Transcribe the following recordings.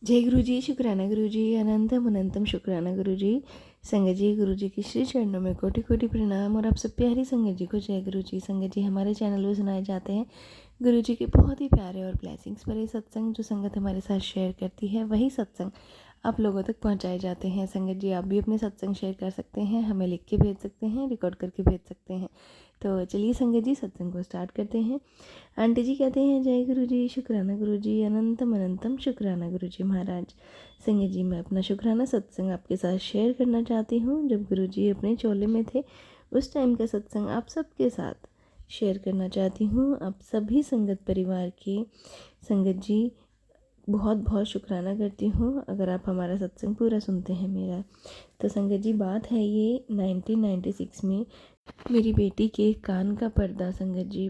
जय गुरु जी, शुक्राना गुरु जी, अनंतम अनंतम शुक्राना गुरु जी। संगत जी, गुरु जी के श्री चरणों में कोटि कोटि प्रणाम। और आप सब प्यारी संगत जी को जय गुरु जी। संगत जी, हमारे चैनल पर सुनाए जाते हैं गुरु जी के बहुत ही प्यारे और ब्लेसिंग्स भरे सत्संग। जो संगत हमारे साथ शेयर करती है वही सत्संग आप लोगों तक पहुंचाए जाते हैं। संगत जी, आप भी अपने सत्संग शेयर कर सकते हैं, हमें लिख के भेज सकते हैं, रिकॉर्ड करके भेज सकते हैं। तो चलिए संगत जी, सत्संग को स्टार्ट करते हैं। आंटी जी कहते हैं जय गुरु जी, शुक्राना गुरु जी, अनंतम अनंतम शुक्राना गुरु जी महाराज। संगत जी, मैं अपना शुक्राना सत्संग आपके साथ शेयर करना चाहती हूँ। जब गुरु जी अपने चोले में थे उस टाइम का सत्संग आप सबके साथ शेयर करना चाहती हूँ। आप सभी संगत परिवार की संगत जी बहुत बहुत शुक्राना करती हूँ अगर आप हमारा सत्संग पूरा सुनते हैं मेरा। तो संगत जी, बात है ये 1996 में मेरी बेटी के कान का पर्दा संगत जी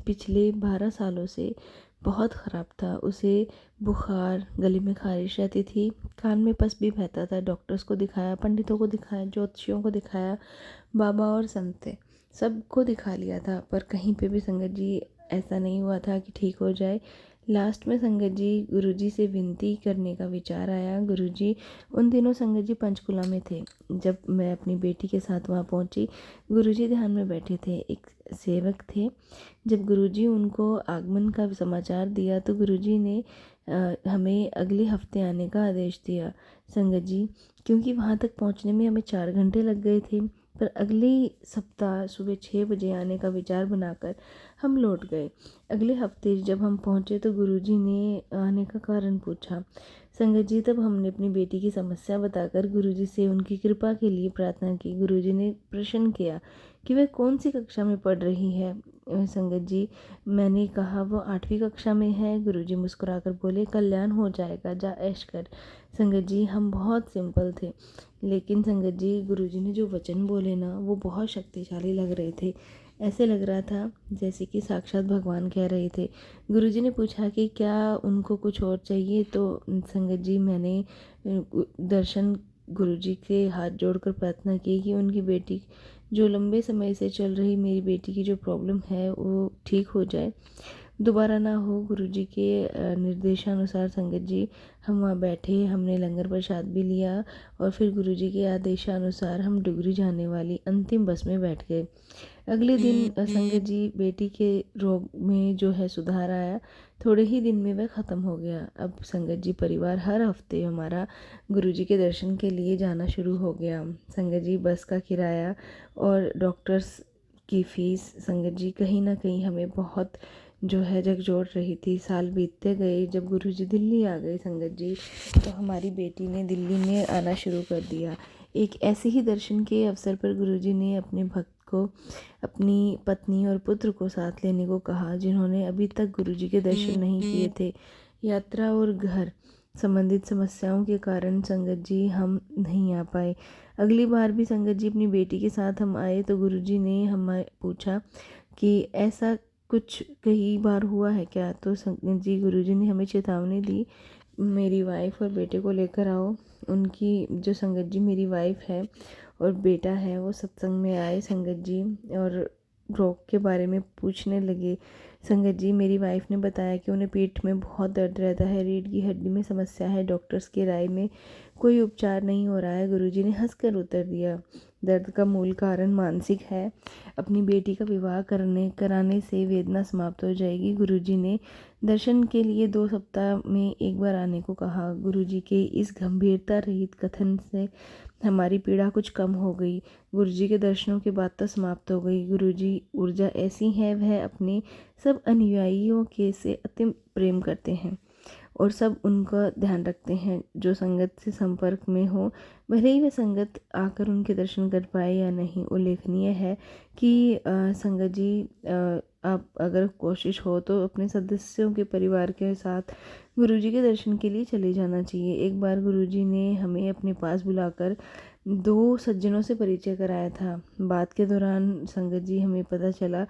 पिछले 12 सालों से बहुत ख़राब था। उसे बुखार, गले में ख़ारिश रहती थी, कान में पस भी बहता था। डॉक्टर्स को दिखाया, पंडितों को दिखाया, ज्योतिषियों को दिखाया, बाबा और संत थे, सबको दिखा लिया था, पर कहीं पे भी संगत जी ऐसा नहीं हुआ था कि ठीक हो जाए। लास्ट में संगत जी गुरुजी से विनती करने का विचार आया। गुरुजी उन दिनों संगत जी पंचकुला में थे। जब मैं अपनी बेटी के साथ वहाँ पहुँची, गुरुजी ध्यान में बैठे थे, एक सेवक थे। जब गुरुजी उनको आगमन का समाचार दिया तो गुरुजी ने हमें अगले हफ्ते आने का आदेश दिया संगत जी, क्योंकि वहाँ तक पहुँचने में हमें 4 घंटे लग गए थे। पर अगले सप्ताह सुबह 6 बजे आने का विचार बनाकर हम लौट गए। अगले हफ्ते जब हम पहुँचे तो गुरुजी ने आने का कारण पूछा संगत जी। तब हमने अपनी बेटी की समस्या बताकर गुरुजी से उनकी कृपा के लिए प्रार्थना की। गुरुजी ने प्रश्न किया कि वह कौन सी कक्षा में पढ़ रही है संगत जी। मैंने कहा वो 8वीं कक्षा में है। गुरुजी मुस्कुराकर बोले कल्याण हो जाएगा, जा ऐश कर। संगत जी, हम बहुत सिंपल थे, लेकिन संगत जी गुरुजी ने जो वचन बोले ना वो बहुत शक्तिशाली लग रहे थे। ऐसे लग रहा था जैसे कि साक्षात भगवान कह रहे थे। गुरुजी ने पूछा कि क्या उनको कुछ और चाहिए, तो संगत जी मैंने दर्शन गुरुजी के हाथ जोड़कर प्रार्थना की कि उनकी बेटी जो लंबे समय से चल रही मेरी बेटी की जो प्रॉब्लम है वो ठीक हो जाए, दोबारा ना हो। गुरुजी के निर्देशानुसार संगत जी हम वहाँ बैठे, हमने लंगर प्रसाद भी लिया और फिर गुरुजी के आदेशानुसार हम डुगरी जाने वाली अंतिम बस में बैठ गए। अगले दिन संगत जी बेटी के रोग में जो है सुधार आया। थोड़े ही दिन में वह ख़त्म हो गया। अब संगत जी परिवार हर हफ्ते हमारा गुरुजी के दर्शन के लिए जाना शुरू हो गया। संगत जी बस का किराया और डॉक्टर्स की फ़ीस संगत जी कहीं ना कहीं हमें बहुत जो है झकझोर रही थी। साल बीतते गए। जब गुरुजी दिल्ली आ गए संगत जी, तो हमारी बेटी ने दिल्ली में आना शुरू कर दिया। एक ऐसे ही दर्शन के अवसर पर गुरुजी ने अपने भक्त को अपनी पत्नी और पुत्र को साथ लेने को कहा, जिन्होंने अभी तक गुरुजी के दर्शन नहीं किए थे। यात्रा और घर संबंधित समस्याओं के कारण संगत जी हम नहीं आ पाए। अगली बार भी संगत जी अपनी बेटी के साथ हम आए तो गुरुजी ने हमें पूछा कि ऐसा कुछ कई बार हुआ है क्या। तो संगत जी गुरुजी ने हमें चेतावनी दी, मेरी वाइफ और बेटे को लेकर आओ। उनकी जो संगत जी मेरी वाइफ है और बेटा है वो सत्संग में आए संगत जी, और रोग के बारे में पूछने लगे। संगत जी मेरी वाइफ ने बताया कि उन्हें पेट में बहुत दर्द रहता है, रीढ़ की हड्डी में समस्या है, डॉक्टर्स की राय में कोई उपचार नहीं हो रहा है। गुरुजी ने हंसकर उत्तर दिया, दर्द का मूल कारण मानसिक है, अपनी बेटी का विवाह कराने से वेदना समाप्त हो जाएगी। गुरुजी ने दर्शन के लिए 2 सप्ताह में एक बार आने को कहा। गुरुजी के इस गंभीरता रहित कथन से हमारी पीड़ा कुछ कम हो गई। गुरुजी के दर्शनों के बाद तो समाप्त हो गई। गुरुजी ऊर्जा ऐसी है, वह अपने सब अनुयायियों के से अति प्रेम करते हैं और सब उनका ध्यान रखते हैं। जो संगत से संपर्क में हो, भले ही वह संगत आकर उनके दर्शन कर पाए या नहीं। उल्लेखनीय है कि संगत जी आप अगर कोशिश हो तो अपने सदस्यों के परिवार के साथ गुरुजी के दर्शन के लिए चले जाना चाहिए। एक बार गुरुजी ने हमें अपने पास बुलाकर 2 सज्जनों से परिचय कराया था। बात के दौरान संगत जी हमें पता चला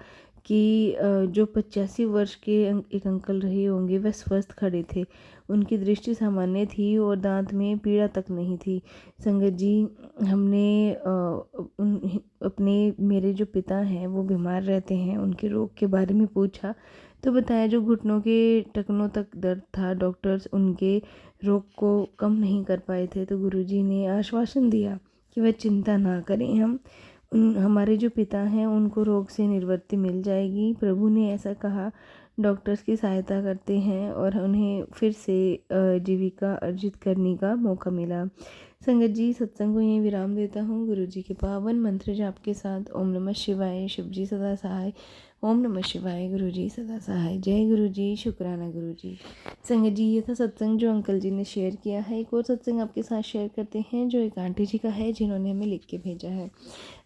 कि जो 85 वर्ष के एक अंकल रहे होंगे वह स्वस्थ खड़े थे। उनकी दृष्टि सामान्य थी और दांत में पीड़ा तक नहीं थी। संगत जी हमने अपने मेरे जो पिता हैं वो बीमार रहते हैं, उनके रोग के बारे में पूछा तो बताया जो घुटनों के टखनों तक दर्द था, डॉक्टर्स उनके रोग को कम नहीं कर पाए थे। तो गुरुजी ने आश्वासन दिया कि वह चिंता ना करें, हमारे जो पिता हैं उनको रोग से निवृत्ति मिल जाएगी। प्रभु ने ऐसा कहा। डॉक्टर्स की सहायता करते हैं और उन्हें फिर से जीविका अर्जित करने का मौका मिला। संगत जी, सत्संग को यहीं विराम देता हूँ। गुरु जी के पावन मंत्र जाप के साथ ओम नमः शिवाय, शिव जी सदा सहाय। ओम नमः शिवाय, गुरु जी सदा सहाय। जय गुरु जी, शुक्राना गुरु जी। संगत जी, ये था सत्संग जो अंकल जी ने शेयर किया है। एक और सत्संग आपके साथ शेयर करते हैं जो एक आंटी जी का है, जिन्होंने हमें लिख के भेजा है।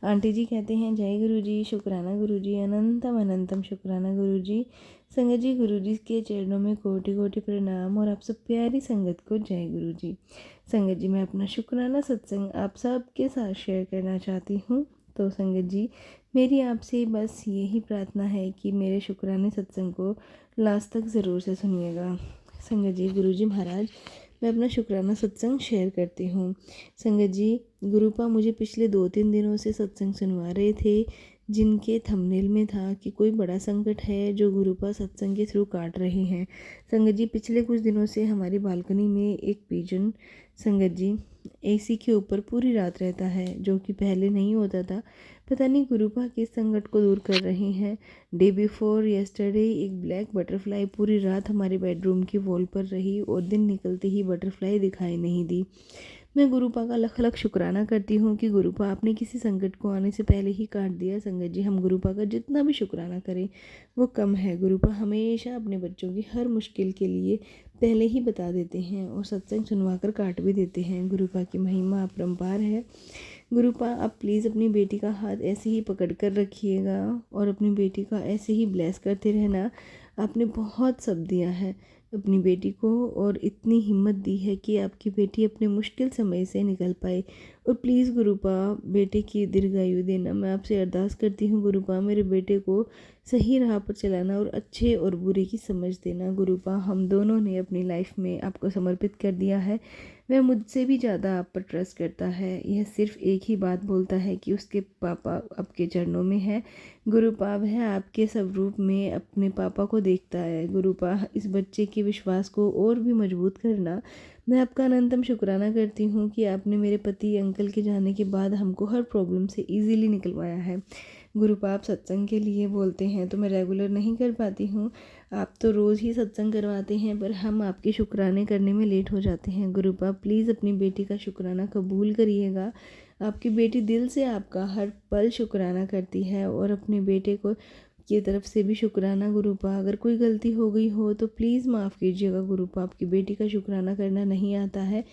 आंटी जी कहते हैं, जय गुरु जी, शुक्राना गुरु जी, अनंतम अनंतम शुक्राना गुरु जी। संगत जी, गुरु जी के चरणों में कोटि कोटि प्रणाम और आप सब प्यारी संगत को जय गुरु जी। संगत जी, मैं अपना शुक्राना सत्संग आप सब के साथ शेयर करना चाहती हूँ। तो संगत जी, मेरी आपसे बस यही प्रार्थना है कि मेरे शुक्राने सत्संग को लास्ट तक ज़रूर से सुनिएगा। संगत जी, गुरु जी महाराज, मैं अपना शुक्राना सत्संग शेयर करती हूँ। संगत जी, गुरुपा मुझे पिछले 2-3 दिनों से सत्संग सुनवा रहे थे, जिनके थंबनेल में था कि कोई बड़ा संकट है जो गुरुपा सत्संग के थ्रू काट रहे हैं। संगत जी, पिछले कुछ दिनों से हमारी बालकनी में एक पिजन संगत जी एसी के ऊपर पूरी रात रहता है, जो कि पहले नहीं होता था। पता नहीं गुरुपा किस संकट को दूर कर रहे हैं। डे बिफोर यस्टरडे एक ब्लैक बटरफ्लाई पूरी रात हमारे बेडरूम की वॉल पर रही और दिन निकलते ही बटरफ्लाई दिखाई नहीं दी। मैं गुरुपा का लख लख शुक्राना करती हूँ कि गुरुपा आपने किसी संकट को आने से पहले ही काट दिया। संगत जी, हम गुरुपा का जितना भी शुक्राना करें वो कम है। गुरुपा हमेशा अपने बच्चों की हर मुश्किल के लिए पहले ही बता देते हैं और सत्संग सुनवा कर काट भी देते हैं। गुरुपा की महिमा अपरंपार है। गुरुपा, आप प्लीज़ अपनी बेटी का हाथ ऐसे ही पकड़ कर रखिएगा और अपनी बेटी का ऐसे ही ब्लेस करते रहना। आपने बहुत सब दिया है अपनी बेटी को और इतनी हिम्मत दी है कि आपकी बेटी अपने मुश्किल समय से निकल पाए। और प्लीज़ गुरुपा, बेटे की दीर्घायु देना। मैं आपसे अरदास करती हूँ गुरुपा, मेरे बेटे को सही राह पर चलाना और अच्छे और बुरे की समझ देना। गुरुपा, हम दोनों ने अपनी लाइफ में आपको समर्पित कर दिया है। वह मुझसे भी ज़्यादा आप पर ट्रस्ट करता है। यह सिर्फ एक ही बात बोलता है कि उसके पापा आपके चरणों में है। गुरुपा, वह आपके स्वरूप में अपने पापा को देखता है। गुरुपा, इस बच्चे के विश्वास को और भी मजबूत करना। मैं आपका अनंतम शुक्राना करती हूँ कि आपने मेरे पति अंकल के जाने के बाद हमको हर प्रॉब्लम से इजीली निकलवाया है। गुरुपा, आप सत्संग के लिए बोलते हैं तो मैं रेगुलर नहीं कर पाती हूँ। आप तो रोज़ ही सत्संग करवाते हैं, पर हम आपके शुक्राने करने में लेट हो जाते हैं। गुरुपा, प्लीज़ अपनी बेटी का शुक्राना कबूल करिएगा। आपकी बेटी दिल से आपका हर पल शुक्राना करती है और अपने बेटे को की तरफ से भी शुक्राना। गुरुपा, अगर कोई गलती हो गई हो तो प्लीज़ माफ़ कीजिएगा। गुरुपा, आपकी बेटी का शुक्राना करना नहीं आता है।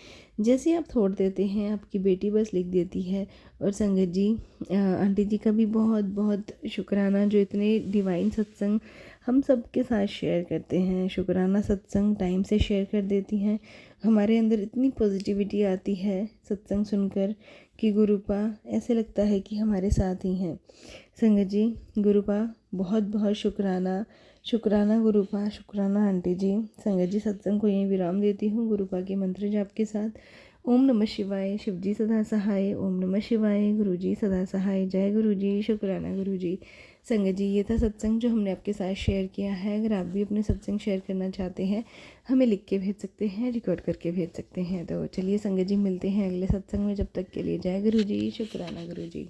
जैसे आप छोड़ देते हैं, आपकी बेटी बस लिख देती है। और संगत जी, आंटी जी का भी बहुत बहुत शुक्राना, जो इतने डिवाइन सत्संग हम सब के साथ शेयर करते हैं। शुक्राना सत्संग टाइम से शेयर कर देती हैं। हमारे अंदर इतनी पॉजिटिविटी आती है सत्संग सुनकर कि गुरुपा ऐसे लगता है कि हमारे साथ ही हैं। संगत जी, गुरुपा बहुत बहुत शुक्राना। शुक्राना गुरुपा, शुक्राना आंटी जी। संगत जी, सत्संग को यहीं विराम देती हूँ गुरुपा के मंत्र जाप के साथ। ओम नमः शिवाय, शिव जी सदा सहाय। ओम नमः शिवाय, गुरु जी सदा सहाय। जय गुरु जी, शुक्राना गुरु जी। संगत जी, ये था सत्संग जो हमने आपके साथ शेयर किया है। अगर आप भी अपने सत्संग शेयर करना चाहते हैं, हमें लिख के भेज सकते हैं, रिकॉर्ड करके भेज सकते हैं। तो चलिए संगत जी, मिलते हैं अगले सत्संग में। जब तक के लिए जय गुरु जी, शुक्राना गुरु जी।